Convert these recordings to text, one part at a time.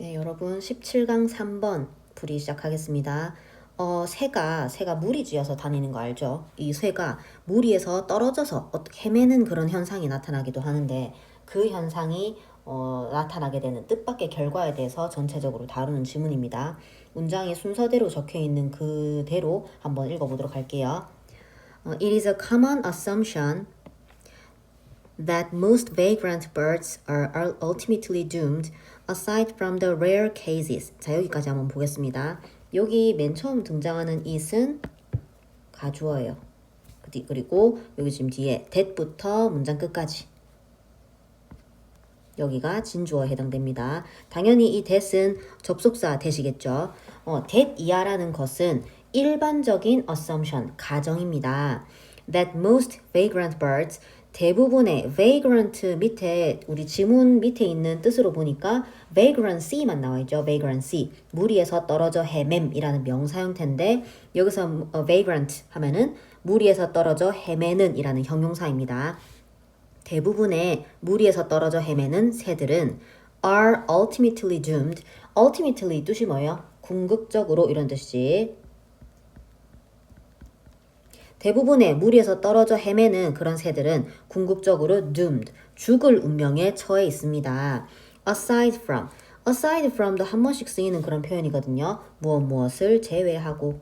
네, 여러분 17강 3번 풀이 시작하겠습니다. 새가 무리지어서 다니는 거 알죠? 이 새가 무리에서 떨어져서 어떻게 헤매는 그런 현상이 나타나기도 하는데 그 현상이 나타나게 되는 뜻밖의 결과에 대해서 전체적으로 다루는 지문입니다. 문장이 순서대로 적혀 있는 그대로 한번 읽어보도록 할게요. It is a common assumption that most vagrant birds are ultimately doomed, aside from the rare cases. 자, 여기까지 한번 보겠습니다. 여기 맨 처음 등장하는 it은 가주어예요. 그리고 여기 지금 뒤에 that부터 문장 끝까지. 여기가 진주어에 해당됩니다. 당연히 이 that은 접속사 that이겠죠. that 이하라는 것은 일반적인 assumption, 가정입니다. That most vagrant birds, 대부분의 vagrant 밑에 우리 지문 밑에 있는 뜻으로 보니까 vagrancy만 나와 있죠. vagrancy. 무리에서 떨어져 헤맴이라는 명사 형태인데 여기서 vagrant 하면은 무리에서 떨어져 헤매는 이라는 형용사입니다. 대부분의 무리에서 떨어져 헤매는 새들은 are ultimately doomed. ultimately 뜻이 뭐예요? 궁극적으로 이런 뜻이지. 대부분의 무리에서 떨어져 헤매는 그런 새들은 궁극적으로 doomed, 죽을 운명에 처해 있습니다. aside from도 한 번씩 쓰이는 그런 표현이거든요. 무엇을 제외하고.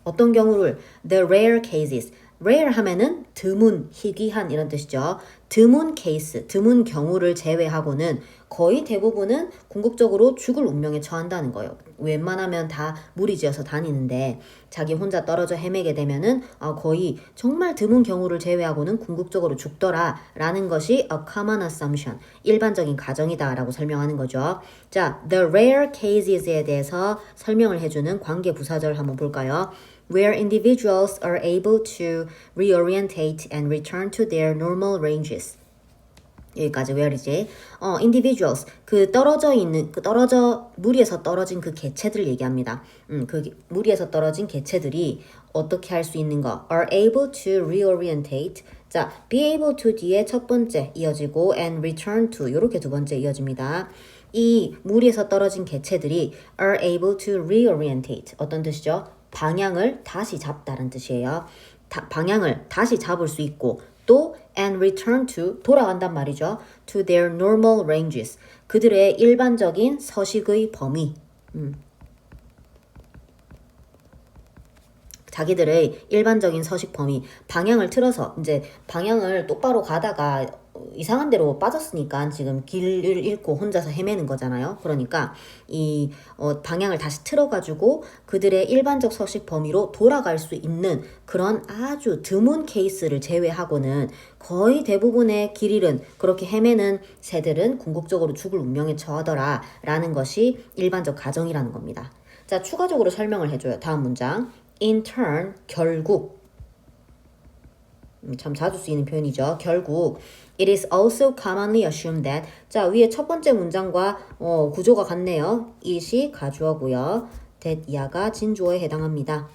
어떤 경우를 the rare cases, rare 하면은 드문, 희귀한 이런 뜻이죠. 드문 케이스, 드문 경우를 제외하고는 거의 대부분은 궁극적으로 죽을 운명에 처한다는 거예요. 웬만하면 다 무리지어서 다니는데 자기 혼자 떨어져 헤매게 되면은 거의 정말 드문 경우를 제외하고는 궁극적으로 죽더라 라는 것이 a common assumption, 일반적인 가정이다 라고 설명하는 거죠. 자, the rare cases에 대해서 설명을 해주는 관계 부사절 한번 볼까요? Where individuals are able to reorientate and return to their normal ranges. 여기까지 where이지. individuals 그 무리에서 떨어진 그 개체들 얘기합니다. 그 무리에서 떨어진 개체들이 어떻게 할 수 있는 거? are able to reorientate. 자, be able to 뒤에 첫 번째 이어지고 and return to 요렇게 두 번째 이어집니다. 이 무리에서 떨어진 개체들이 are able to reorientate. 어떤 뜻이죠? 방향을 다시 잡다는 뜻이에요. 방향을 다시 잡을 수 있고 또 and return to 돌아간단 말이죠. to their normal ranges. 그들의 일반적인 서식의 범위. 자기들의 일반적인 서식 범위, 방향을 틀어서 이제 방향을 똑바로 가다가 이상한 데로 빠졌으니까 지금 길을 잃고 혼자서 헤매는 거잖아요. 그러니까 이 방향을 다시 틀어가지고 그들의 일반적 서식 범위로 돌아갈 수 있는 그런 아주 드문 케이스를 제외하고는 거의 대부분의 길 잃은 그렇게 헤매는 새들은 궁극적으로 죽을 운명에 처하더라 라는 것이 일반적 가정이라는 겁니다. 자, 추가적으로 설명을 해줘요. 다음 문장. In turn, 결국. 참 자주 쓰이는 표현이죠. 결국. It is also commonly assumed that. 자, 위에 첫 번째 문장과 구조가 같네요. it이 가주어고요. that 이하가 진주어에 해당합니다.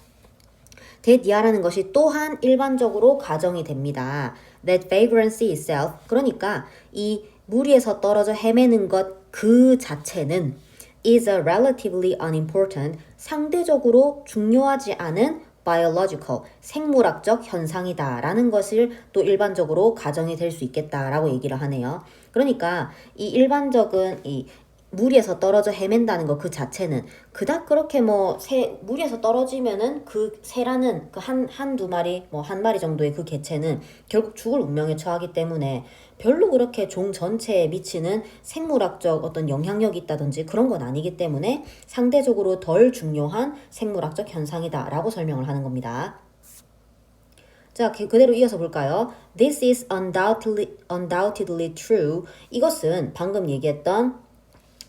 that 이하라는 것이 또한 일반적으로 가정이 됩니다. That vagrancy itself. 그러니까 이 무리에서 떨어져 헤매는 것 그 자체는 is a relatively unimportant, 상대적으로 중요하지 않은 biological, 생물학적 현상이다 라는 것을 또 일반적으로 가정이 될 수 있겠다라고 얘기를 하네요. 그러니까 이 일반적인 이 무리에서 떨어져 헤맨다는 것 그 자체는 그닥 그렇게 무리에서 떨어지면은 그 새라는 그 한두 마리 한 마리 정도의 그 개체는 결국 죽을 운명에 처하기 때문에 별로 그렇게 종 전체에 미치는 생물학적 어떤 영향력이 있다든지 그런 건 아니기 때문에 상대적으로 덜 중요한 생물학적 현상이다 라고 설명을 하는 겁니다. 자, 그대로 이어서 볼까요? This is undoubtedly true. 이것은 방금 얘기했던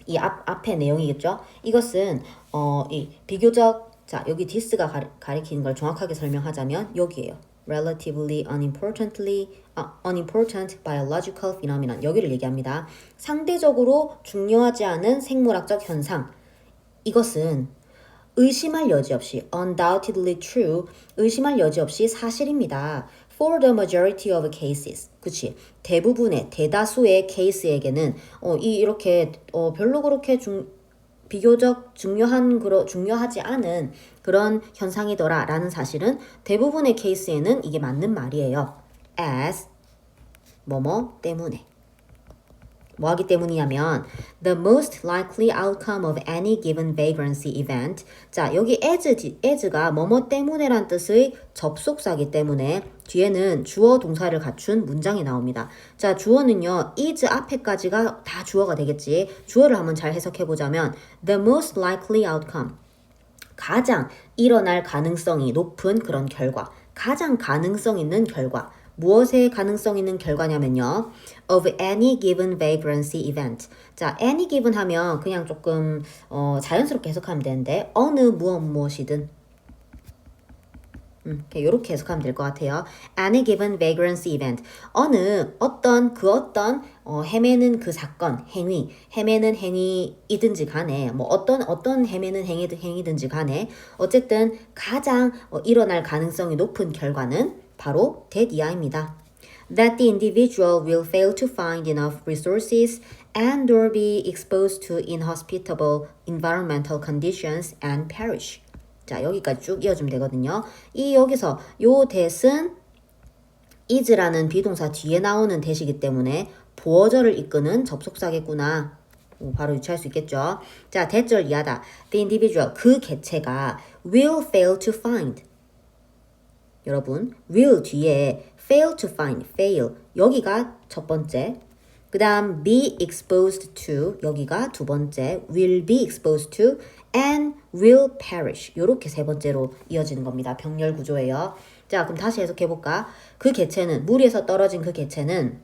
이 앞의 내용이겠죠? 이것은 이 비교적 자, 여기 this가 가리키는 걸 정확하게 설명하자면 여기에요. relatively unimportant biological phenomenon. 여기를 얘기합니다. 상대적으로 중요하지 않은 생물학적 현상. 이것은 의심할 여지 없이 undoubtedly true, 의심할 여지 없이 사실입니다. For the majority of cases. 그치? 대다수의 케이스에게는 이렇게 별로 그렇게 비교적 중요하지 않은 그런 현상이더라 라는 사실은 대부분의 케이스에는 이게 맞는 말이에요. As 뭐뭐 때문에. 뭐 하기 때문이냐면 the most likely outcome of any given vagrancy event. 자, 여기 as가 뭐뭐 때문에란 뜻의 접속사기 때문에 뒤에는 주어 동사를 갖춘 문장이 나옵니다. 자, 주어는요. is 앞에까지가 다 주어가 되겠지. 주어를 한번 잘 해석해 보자면 the most likely outcome. 가장 일어날 가능성이 높은 그런 결과. 가장 가능성 있는 결과. 무엇의 가능성 있는 결과냐면요. of any given vagrancy event. 자, any given 하면 그냥 조금 자연스럽게 해석하면 되는데 어느 무엇이든 이렇게 해석하면 될 것 같아요. Any given vagrancy event. 어떤 헤매는 그 사건, 헤매는 행위이든지 간에, 뭐 어떤 헤매는 행위든지 간에, 어쨌든 가장 일어날 가능성이 높은 결과는 바로 that 이하입니다. That the individual will fail to find enough resources and or be exposed to inhospitable environmental conditions and perish. 자, 여기까지 쭉 이어주면 되거든요. 여기서 요 that은 is라는 비동사 뒤에 나오는 that이기 때문에 보어절을 이끄는 접속사겠구나. 바로 유추할 수 있겠죠. 자, that절 이하다. The individual, 그 개체가 will fail to find. 여러분, will 뒤에 fail to find, fail. 여기가 첫 번째. 그 다음 be exposed to, 여기가 두 번째. will be exposed to and will perish. 요렇게 세 번째로 이어지는 겁니다. 병렬 구조예요. 자, 그럼 다시 해석해볼까? 그 개체는, 무리에서 떨어진 그 개체는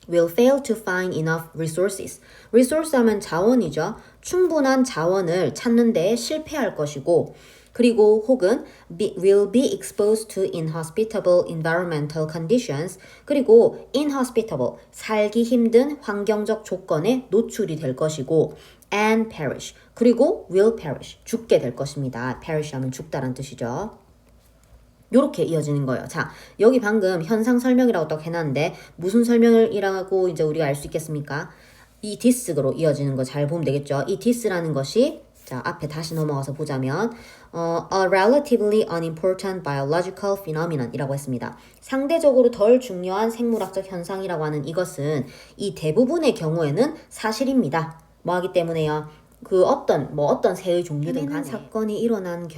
will fail to find enough resources. resource 하면 자원이죠. 충분한 자원을 찾는 데 실패할 것이고, 그리고 혹은 will be exposed to inhospitable environmental conditions. 그리고 inhospitable, 살기 힘든 환경적 조건에 노출이 될 것이고 and perish. 그리고 will perish, 죽게 될 것입니다. perish 하면 죽다란 뜻이죠. 요렇게 이어지는 거예요. 자, 여기 방금 현상 설명이라고 딱 해놨는데 무슨 설명이라고 이제 우리가 알 수 있겠습니까? 이 this로 이어지는 거 잘 보면 되겠죠. 이 this라는 것이 자, 앞에 다시 넘어가서 보자면 a relatively unimportant biological phenomenon 이라고 했습니다. 상대적으로 덜 중요한 생물학적 현상이라고 하는 이것은 이 대부분의 경우에는 사실입니다. 뭐 하기 때문에요? 그 어떤 새의 종류든 간에 사건이 일어난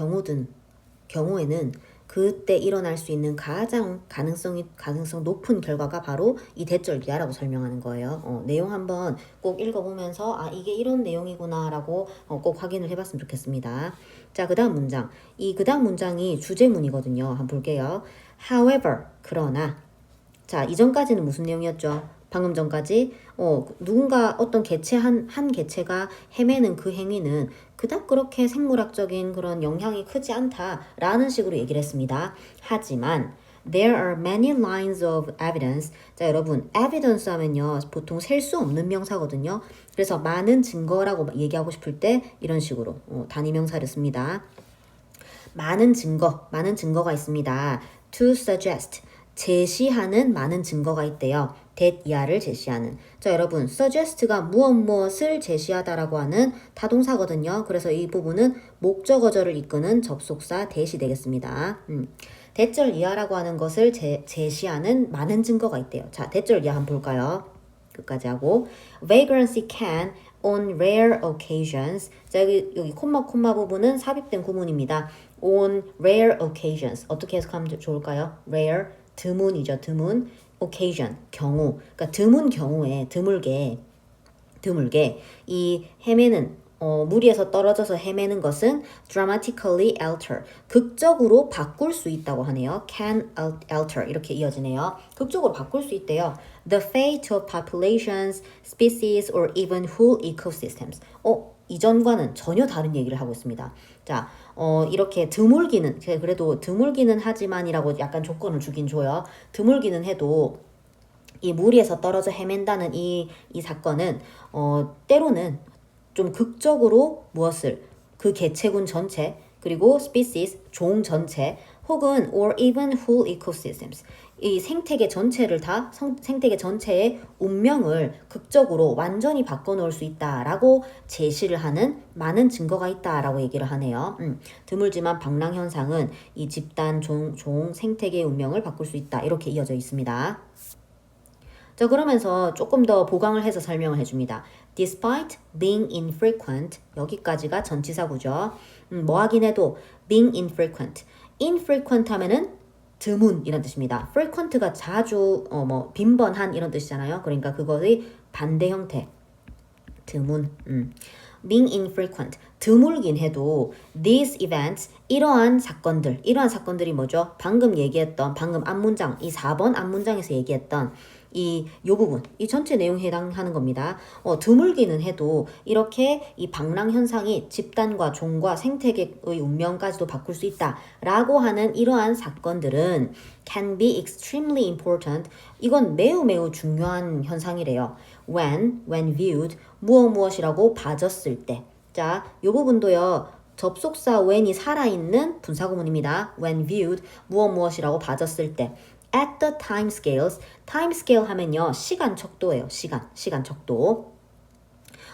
경우에는 그때 일어날 수 있는 가장 가능성 높은 결과가 바로 이 대절 이하라고 설명하는 거예요. 내용 한번 꼭 읽어보면서 이게 이런 내용이구나 라고 꼭 확인을 해봤으면 좋겠습니다. 자, 그 다음 문장. 그 다음 문장이 주제문이거든요. 한번 볼게요. However, 그러나. 자, 이전까지는 무슨 내용이었죠? 방금 전까지 누군가 어떤 개체 한 개체가 헤매는 그 행위는 그닥 그렇게 생물학적인 그런 영향이 크지 않다라는 식으로 얘기를 했습니다. 하지만 there are many lines of evidence. 자, 여러분, evidence 하면요 보통 셀 수 없는 명사거든요. 그래서 많은 증거라고 얘기하고 싶을 때 이런 식으로 단위 명사를 씁니다. 많은 증거가 있습니다. To suggest, 제시하는 많은 증거가 있대요. that 이하를 제시하는. 자, 여러분, suggest가 무엇을 제시하다라고 하는 타동사거든요. 그래서 이 부분은 목적어절을 이끄는 접속사 that이 되겠습니다. that절 이하라고 하는 것을 제시하는 많은 증거가 있대요. 자, that절 이하 한번 볼까요? 끝까지 하고 vagrancy can on rare occasions. 자, 여기 콤마 부분은 삽입된 구문입니다. on rare occasions. 어떻게 해석하면 좋을까요? rare, 드문이죠. 드문. occasion, 경우. 그러니까 드문 경우에 드물게 이 헤매는 무리에서 떨어져서 헤매는 것은 dramatically alter, 극적으로 바꿀 수 있다고 하네요. can alter 이렇게 이어지네요. 극적으로 바꿀 수 있대요. The fate of populations, species, or even whole ecosystems. 이전과는 전혀 다른 얘기를 하고 있습니다. 자, 이렇게 그래도 드물기는 하지만이라고 약간 조건을 주긴 줘요. 드물기는 해도 이 무리에서 떨어져 헤맨다는 이 사건은 때로는 좀 극적으로 그 개체군 전체, 그리고 species, 종 전체, 혹은 or even whole ecosystems. 이 생태계 전체를 생태계 전체의 운명을 극적으로 완전히 바꿔놓을 수 있다라고 제시를 하는 많은 증거가 있다라고 얘기를 하네요. 드물지만 방랑 현상은 이 집단, 종, 생태계의 운명을 바꿀 수 있다. 이렇게 이어져 있습니다. 자, 그러면서 조금 더 보강을 해서 설명을 해줍니다. Despite being infrequent, 여기까지가 전치사구죠. 뭐 하긴 해도 being infrequent. infrequent 하면은 드문 이런 뜻입니다. frequent가 자주 빈번한 이런 뜻이잖아요. 그러니까 그것의 반대 형태. 드문. being infrequent. 드물긴 해도 these events, 이러한 사건들이 뭐죠? 방금 앞문장, 이 4번 앞문장에서 얘기했던 요 부분, 이 전체 내용에 해당하는 겁니다. 드물기는 해도 이렇게 이 방랑 현상이 집단과 종과 생태계의 운명까지도 바꿀 수 있다라고 하는 이러한 사건들은 can be extremely important. 이건 매우 중요한 현상이래요. when viewed, 무엇이라고 봐졌을 때. 자, 요 부분도요. 접속사 when이 살아있는 분사구문입니다. when viewed, 무엇이라고 봐졌을 때. at the time scales, time scale 하면요. 시간 척도예요. 시간 척도.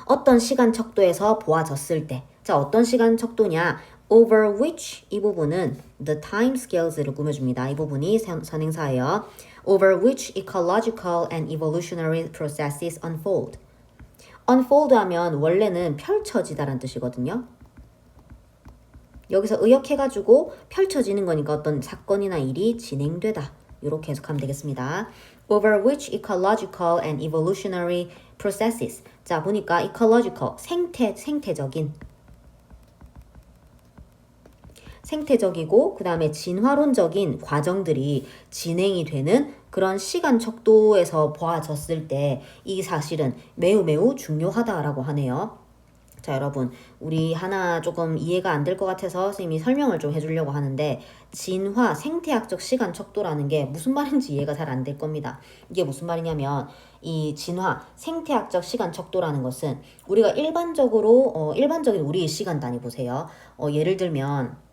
어떤 시간 척도에서 보아졌을 때. 자, 어떤 시간 척도냐? over which, 이 부분은 the time scales를 꾸며줍니다. 이 부분이 선행사예요. over which ecological and evolutionary processes unfold. unfold 하면 원래는 펼쳐지다라는 뜻이거든요. 여기서 의역해가지고 펼쳐지는 거니까 어떤 사건이나 일이 진행되다. 이렇게 해석하면 되겠습니다. over which ecological and evolutionary processes. 자, 보니까 ecological, 생태적이고 그 다음에 진화론적인 과정들이 진행이 되는 그런 시간 척도에서 보아졌을 때 이 사실은 매우 중요하다라고 하네요. 자, 여러분, 우리 하나 조금 이해가 안 될 것 같아서 선생님이 설명을 좀 해주려고 하는데 진화, 생태학적 시간 척도라는 게 무슨 말인지 이해가 잘 안 될 겁니다. 이게 무슨 말이냐면 이 진화, 생태학적 시간 척도라는 것은 우리가 일반적인 우리의 시간 단위 보세요. 예를 들면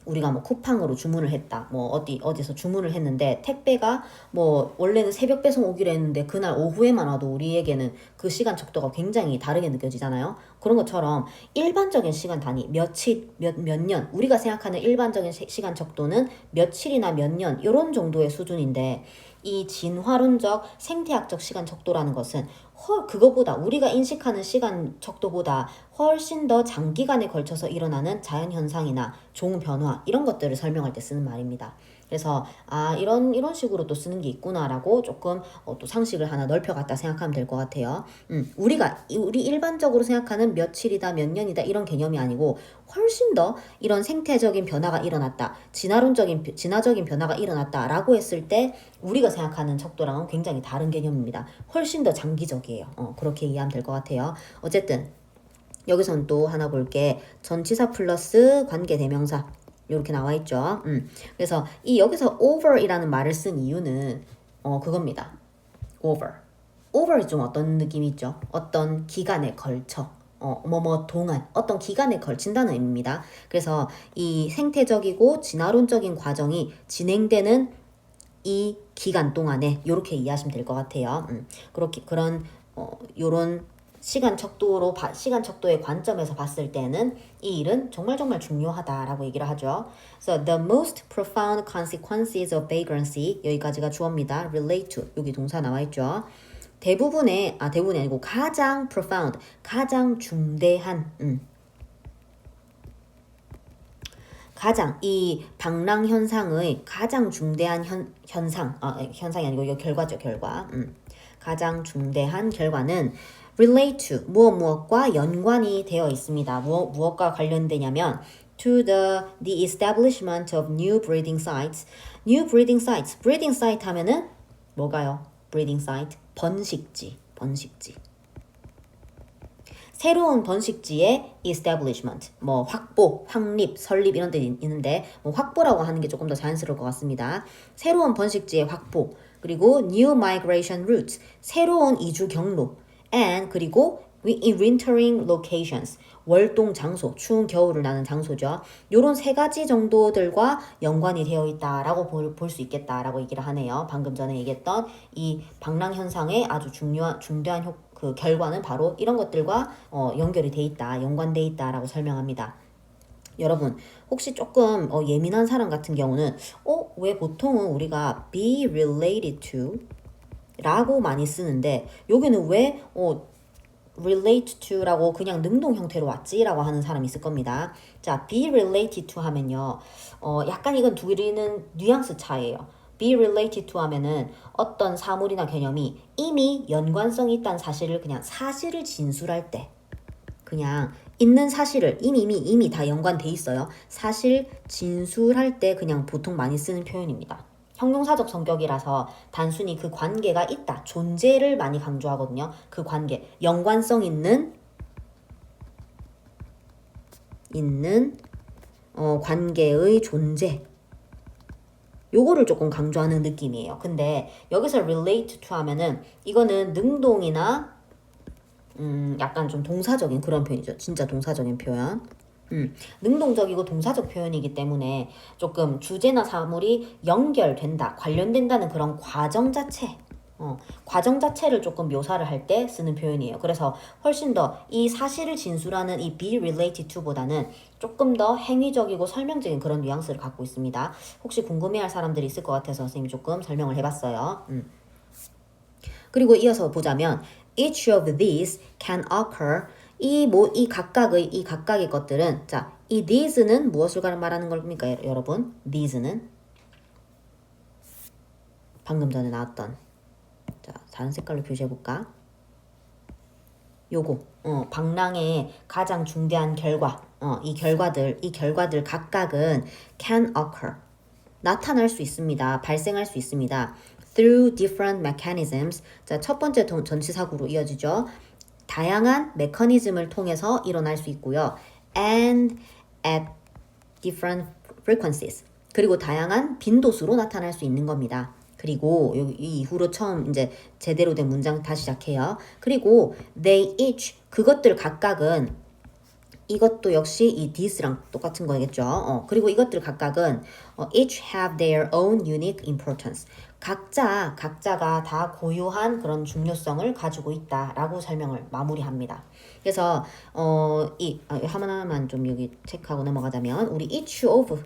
우리가 뭐 쿠팡으로 주문을 했다. 뭐 어디서 주문을 했는데 택배가 뭐 원래는 새벽 배송 오기로 했는데 그날 오후에만 와도 우리에게는 그 시간 척도가 굉장히 다르게 느껴지잖아요. 그런 것처럼 일반적인 시간 단위 며칠, 몇 년, 우리가 생각하는 일반적인 시간 척도는 며칠이나 몇 년 이런 정도의 수준인데 이 진화론적 생태학적 시간 척도라는 것은 그거보다 우리가 인식하는 시간 척도보다 훨씬 더 장기간에 걸쳐서 일어나는 자연현상이나 종 변화 이런 것들을 설명할 때 쓰는 말입니다. 그래서 이런 식으로 또 쓰는 게 있구나라고 조금 또 상식을 하나 넓혀갔다 생각하면 될 것 같아요. 우리 일반적으로 생각하는 며칠이다 몇 년이다 이런 개념이 아니고 훨씬 더 이런 생태적인 변화가 일어났다, 진화적인 변화가 일어났다라고 했을 때 우리가 생각하는 척도랑은 굉장히 다른 개념입니다. 훨씬 더 장기적이에요. 그렇게 이해하면 될 것 같아요. 어쨌든 여기선 또 하나 볼게. 전치사 플러스 관계대명사 이렇게 나와 있죠. 그래서 여기서 over이라는 말을 쓴 이유는 그겁니다. over이 좀 어떤 느낌이 있죠? 어떤 기간에 걸쳐 동안 어떤 기간에 걸친다는 의미입니다. 그래서 이 생태적이고 진화론적인 과정이 진행되는 이 기간 동안에 이렇게 이해하시면 될 것 같아요. 요런 시간 척도의 관점에서 봤을 때는 이 일은 정말 중요하다라고 얘기를 하죠. So the most profound consequences of vagrancy, 여기까지가 주어입니다. relate to, 여기 동사 나와 있죠. 대부분이 아니고 가장 profound, 가장 중대한 이 방랑 현상의 가장 중대한 현상이 아니고 이거 결과죠, 결과. 가장 중대한 결과는 relate to, 무엇과 연관이 되어 있습니다. 무엇과 관련되냐면 to the establishment of new breeding sites. breeding site 하면은 뭐가요? breeding site, 번식지. 새로운 번식지의 establishment, 확보, 확립, 설립 이런 데 있는데 확보라고 하는 게 조금 더 자연스러울 것 같습니다. 새로운 번식지의 확보, 그리고 new migration routes, 새로운 이주 경로, and 그리고 in wintering locations 월동 장소, 추운 겨울을 나는 장소죠. 요런 세 가지 정도들과 연관이 되어 있다라고 볼 수 있겠다라고 얘기를 하네요. 방금 전에 얘기했던 이 방랑 현상의 아주 중대한 그 결과는 바로 이런 것들과 연결이 돼 있다, 연관돼 있다라고 설명합니다. 여러분 혹시 조금 예민한 사람 같은 경우는 왜 보통은 우리가 be related to 라고 많이 쓰는데 여기는 왜 relate to라고 그냥 능동 형태로 왔지라고 하는 사람이 있을 겁니다. 자, be related to 하면요. 약간 이건 둘이는 뉘앙스 차이예요. be related to 하면은 어떤 사물이나 개념이 이미 연관성이 있다는 사실을 그냥 사실을 진술할 때 그냥 있는 사실을 이미 다 연관돼 있어요. 사실 진술할 때 그냥 보통 많이 쓰는 표현입니다. 형용사적 성격이라서 단순히 그 관계가 있다, 존재를 많이 강조하거든요. 그 관계, 연관성 있는 관계의 존재. 요거를 조금 강조하는 느낌이에요. 근데 여기서 relate to 하면은 이거는 능동이나 약간 좀 동사적인 그런 표현이죠. 진짜 동사적인 표현. 능동적이고 동사적 표현이기 때문에 조금 주제나 사물이 연결된다, 관련된다는 그런 과정 자체를 조금 묘사를 할 때 쓰는 표현이에요. 그래서 훨씬 더 이 사실을 진술하는 이 be related to보다는 조금 더 행위적이고 설명적인 그런 뉘앙스를 갖고 있습니다. 혹시 궁금해할 사람들이 있을 것 같아서 선생님이 조금 설명을 해봤어요. 그리고 이어서 보자면 each of these can occur 이 각각의 것들은 자, 이 these는 무엇을 말하는 겁니까, 여러분? these는 방금 전에 나왔던 자, 다른 색깔로 표시해 볼까? 요거 방랑의 가장 중대한 결과 이 결과들 각각은 can occur 나타날 수 있습니다. 발생할 수 있습니다. through different mechanisms 자, 첫 번째 전치사구로 이어지죠. 다양한 메커니즘을 통해서 일어날 수 있고요. and at different frequencies. 그리고 다양한 빈도수로 나타날 수 있는 겁니다. 그리고 이 이후로 처음 이제 제대로 된 문장 다시 시작해요. 그리고 they each 그것들 각각은 이것도 역시 이 this랑 똑같은 거겠죠. 그리고 이것들 각각은 each have their own unique importance. 각자가 다 고유한 그런 중요성을 가지고 있다라고 설명을 마무리합니다. 그래서 하나만 좀 여기 체크하고 넘어가자면 우리 each of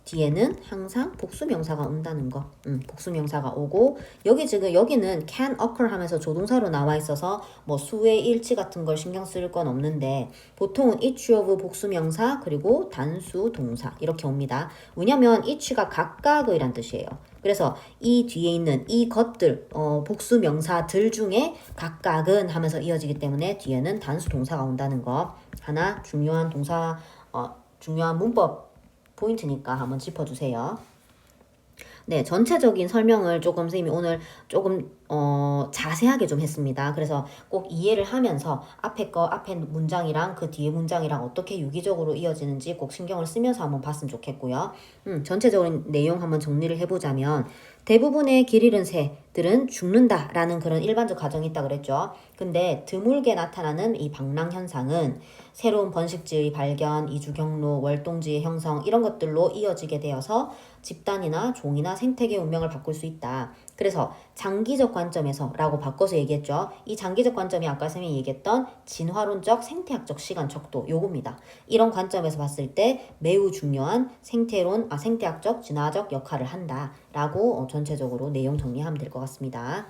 뒤에는 항상 복수명사가 온다는 거. 복수명사가 오고 여기는 can occur 하면서 조동사로 나와 있어서 뭐 수의 일치 같은 걸 신경 쓸 건 없는데 보통은 each of 복수명사 그리고 단수 동사 이렇게 옵니다. 왜냐면 each가 각각의란 뜻이에요. 그래서 이 뒤에 있는 이 것들 복수명사들 중에 각각은 하면서 이어지기 때문에 뒤에는 단수 동사가 온다는 거. 하나 중요한 동사 중요한 문법 포인트니까 한번 짚어주세요. 네, 전체적인 설명을 조금 선생님이 오늘 조금 자세하게 좀 했습니다. 그래서 꼭 이해를 하면서 앞에 문장이랑 그 뒤에 문장이랑 어떻게 유기적으로 이어지는지 꼭 신경을 쓰면서 한번 봤으면 좋겠고요. 전체적인 내용 한번 정리를 해보자면 대부분의 길 잃은 새들은 죽는다라는 그런 일반적 가정이 있다 그랬죠. 근데 드물게 나타나는 이 방랑 현상은 새로운 번식지의 발견, 이주 경로, 월동지의 형성 이런 것들로 이어지게 되어서 집단이나 종이나 생태계 운명을 바꿀 수 있다. 그래서 장기적 관점에서 라고 바꿔서 얘기했죠. 이 장기적 관점이 아까 선생님이 얘기했던 진화론적 생태학적 시간 척도 요겁니다. 이런 관점에서 봤을 때 매우 중요한 생태학적 진화적 역할을 한다 라고 전체적으로 내용 정리하면 될 것 같습니다.